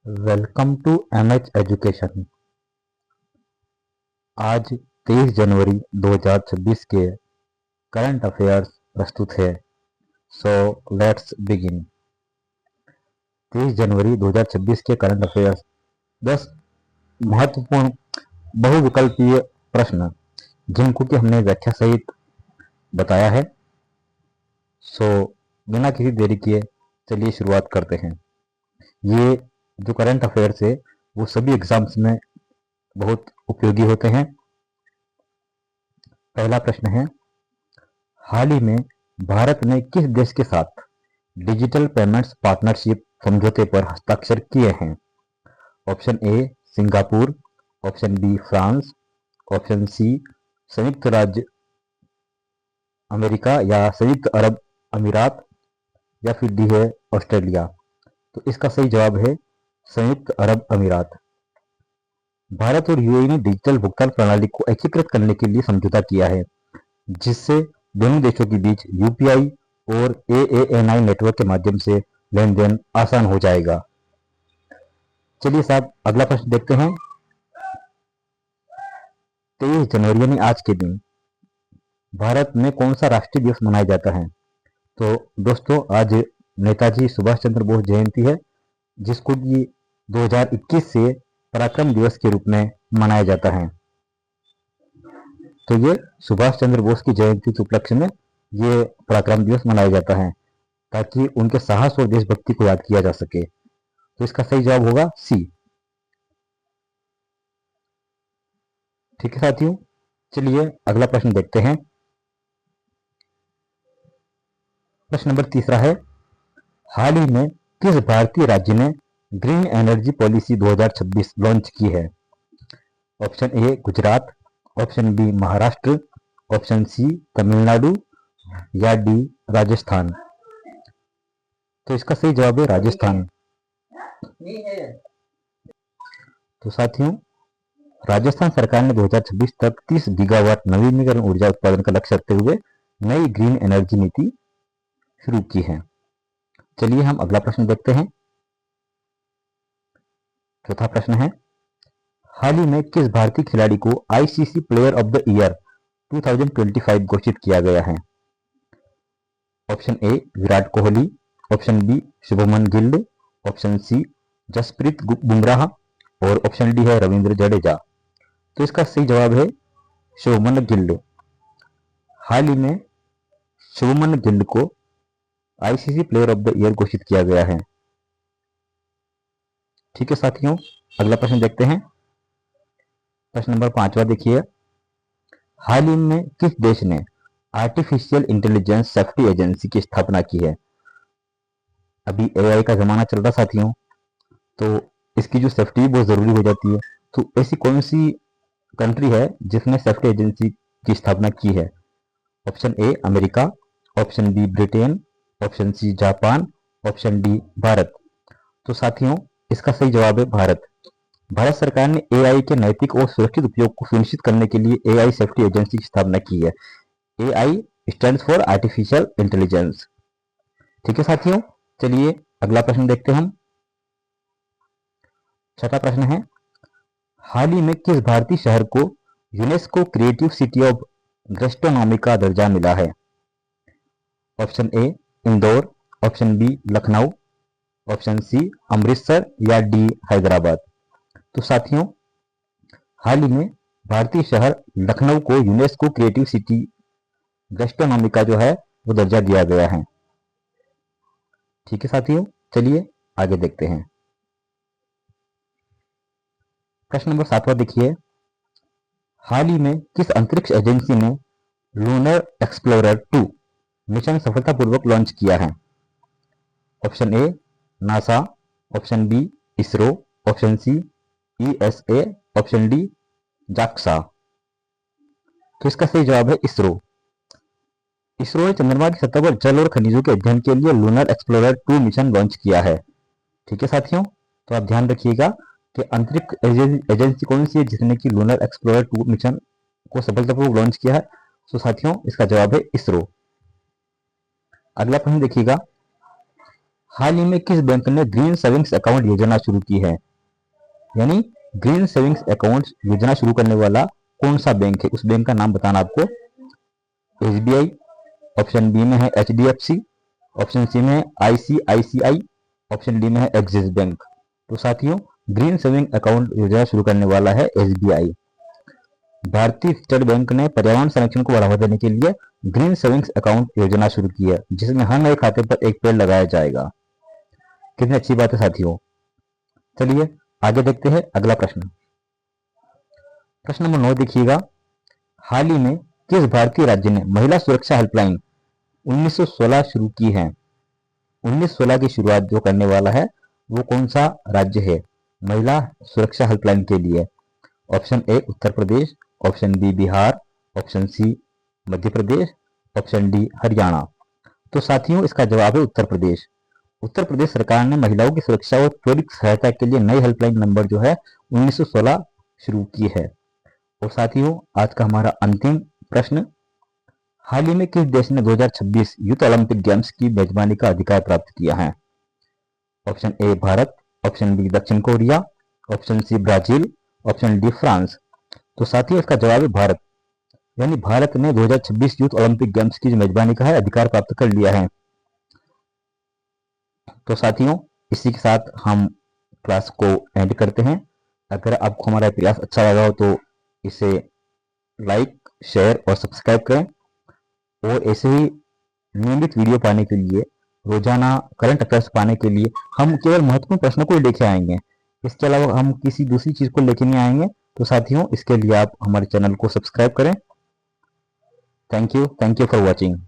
Welcome to MH education. आज 23 जनवरी 2026 के current affairs प्रस्तुत है। So let's begin. 23 जनवरी 2026 के करंट अफेयर्स 10 महत्वपूर्ण बहुविकल्पीय प्रश्न जिनको कि हमने व्याख्या सहित बताया है। सो बिना किसी देरी किए चलिए शुरुआत करते हैं। ये जो करंट अफेयर्स है वो सभी एग्जाम्स में बहुत उपयोगी होते हैं। पहला प्रश्न है, हाल ही में भारत ने किस देश के साथ डिजिटल पेमेंट्स पार्टनरशिप समझौते पर हस्ताक्षर किए हैं? Option A Singapore, option B France, option C संयुक्त राज्य अमेरिका या संयुक्त अरब अमीरात, या फिर डी है ऑस्ट्रेलिया। तो इसका सही जवाब है संयुक्त अरब अमीरात। भारत और यूएई ने डिजिटल भुगतान प्रणाली को एकीकृत करने के लिए समझौता किया है, जिससे दोनों देशों के बीच यूपीआई और एएनआई नेटवर्क के माध्यम से लेन देन आसान हो जाएगा। चलिए साहब अगला प्रश्न देखते हैं। 23 जनवरी यानी आज के दिन भारत में कौन सा राष्ट्रीय दिवस मनाया जाता है? तो दोस्तों आज नेताजी सुभाष चंद्र बोस जयंती है, जिसको कि 2021 से पराक्रम दिवस के रूप में मनाया जाता है। तो ये सुभाष चंद्र बोस की जयंती के उपलक्ष्य में ये पराक्रम दिवस मनाया जाता है, ताकि उनके साहस और देशभक्ति को याद किया जा सके। तो इसका सही जवाब होगा सी। ठीक है साथियों, चलिए अगला प्रश्न देखते हैं। प्रश्न नंबर तीसरा है, हाल ही में किस भारतीय राज्य ने ग्रीन एनर्जी पॉलिसी 2026 लॉन्च की है? Option A Gujarat, option B Maharashtra, option C Tamil Nadu या डी राजस्थान। तो इसका सही जवाब है राजस्थान। तो साथियों राजस्थान सरकार ने 2026 तक 30 गीगावाट नवीनीकरण ऊर्जा उत्पादन का लक्ष्य रखते हुए नई ग्रीन एनर्जी नीति शुरू की है। चलिए हम अगला प्रश्न देखते हैं। चौथा प्रश्न है, हाल ही में किस भारतीय खिलाड़ी को ICC player of the year 2025 घोषित किया गया है? Option A Virat Kohli, option B Shubman Gill, option C Jasprit Bumrah और ऑप्शन डी है रविंद्र जडेजा। तो इसका सही जवाब है शुभमन गिल। हाल ही में शुभमन गिल को ICC player of the year घोषित किया गया है। ठीक है साथियों, अगला प्रश्न देखते हैं। प्रश्न नंबर 5वां देखिए, हाल ही में किस देश ने आर्टिफिशियल इंटेलिजेंस सेफ्टी एजेंसी की स्थापना की है? अभी एआई का जमाना चल रहा साथियों, तो इसकी जो सेफ्टी बहुत जरूरी हो जाती है। तो ऐसी कौन सी कंट्री है जिसने सेफ्टी एजेंसी की स्थापना की है? Option A America, option B Britain, option C Japan, option D Bharat. तो साथियों इसका सही जवाब है भारत। भारत सरकार ने एआई के नैतिक और सुरक्षित उपयोग को सुनिश्चित करने के लिए एआई सेफ्टी एजेंसी की स्थापना की है। AI stands for artificial intelligence. ठीक है साथियों, चलिए अगला प्रश्न देखते हैं हम। छठा प्रश्न है, हाल ही में किस भारतीय शहर को UNESCO creative city of gastronomy का दर्जा मिला है? Option A Indore, option B Lucknow, option C Amritsar या डी हैदराबाद। तो साथियों हाल ही में भारतीय शहर लखनऊ को यूनेस्को क्रिएटिव सिटी गैस्ट्रोनॉमी का जो है वो दर्जा दिया गया है। ठीक है साथियों, चलिए आगे देखते हैं। प्रश्न नंबर 7वां देखिए, हाल ही में किस अंतरिक्ष एजेंसी ने लूनर एक्सप्लोरर 2 मिशन सफलतापूर्वक लॉन्च किया है? Option A NASA, option B ISRO, option C ESA, option D JAXA. तो इसका सही जवाब है इसरो। इसरो ने चंद्रमा की सतह पर जल और खनिजों के अध्ययन के लिए लूनर एक्सप्लोरर 2 मिशन लॉन्च किया है। ठीक है साथियों, तो आप ध्यान रखिएगा कि अंतरिक्ष एजेंसी कौन सी है जिसने कि लूनर एक्सप्लोरर 2 मिशन को सफलतापूर्वक लॉन्च किया है? तो साथियों इसका जवाब है इसरो। अगला प्रश्न देखिएगा, हाल ही में किस बैंक ने ग्रीन सेविंग्स अकाउंट योजना शुरू की है? यानी ग्रीन सेविंग्स अकाउंट योजना शुरू करने वाला कौन सा बैंक है, उस बैंक का नाम बताना आपको। एसबीआई, ऑप्शन बी में है एचडीएफसी, ऑप्शन सी में है आईसीआईसीआई, ऑप्शन डी में है एक्सिस बैंक। तो साथियों, ग्रीन सेविंग अकाउंट योजना शुरू करने वाला है एसबीआई। भारतीय स्टेट बैंक ने पर्यावरण संरक्षण को बढ़ावा देने के लिए ग्रीन सेविंग्स अकाउंट योजना शुरू की है, जिसमें हर नए खाते पर एक पेड़ लगाया जाएगा। कितनी अच्छी बात है साथियों। चलिए आगे देखते हैं अगला प्रश्न। प्रश्न नंबर 9 देखिएगा। हाल ही में किस भारतीय राज्य ने महिला सुरक्षा हेल्पलाइन 1916 शुरू की है? 1916 की शुरुआत जो करने वाला है वो कौन सा राज्य है महिला सुरक्षा हेल्पलाइन के लिए? Option A Uttar Pradesh, option B Bihar, option C Madhya Pradesh, option D Haryana. तो साथियों, इसका जवाब है उत्तर प्रदेश। उत्तर प्रदेश सरकार ने महिलाओं की सुरक्षा और त्वरित सहायता के लिए नई हेल्पलाइन नंबर जो है 1916 शुरू की है। और साथियों, आज का हमारा अंतिम प्रश्न, हाल ही में किस देश ने 2026 यूथ ओलंपिक गेम्स की मेजबानी का अधिकार प्राप्त किया है? Option A Bharat, option B दक्षिण Korea, option C Brazil, option D France. तो साथियों, इसका जवाब है भारत। यानी भारत ने 2026 यूथ ओलंपिक गेम्स की मेजबानी का है अधिकार प्राप्त कर लिया है। तो साथियों, इसी के साथ हम क्लास को एंड करते हैं। अगर आपको हमारा प्रयास अच्छा लगा हो तो इसे लाइक, शेयर और सब्सक्राइब करें। और ऐसे ही नियमित वीडियो पाने के लिए, रोजाना करंट अफेयर्स पाने के लिए हम केवल महत्वपूर्ण प्रश्नों को ही लेके आएंगे। इसके अलावा हम किसी दूसरी चीज को लेके नहीं आएंगे। तो साथियों, इसके लिए आप हमारे चैनल को सब्सक्राइब करें। Thank you for watching.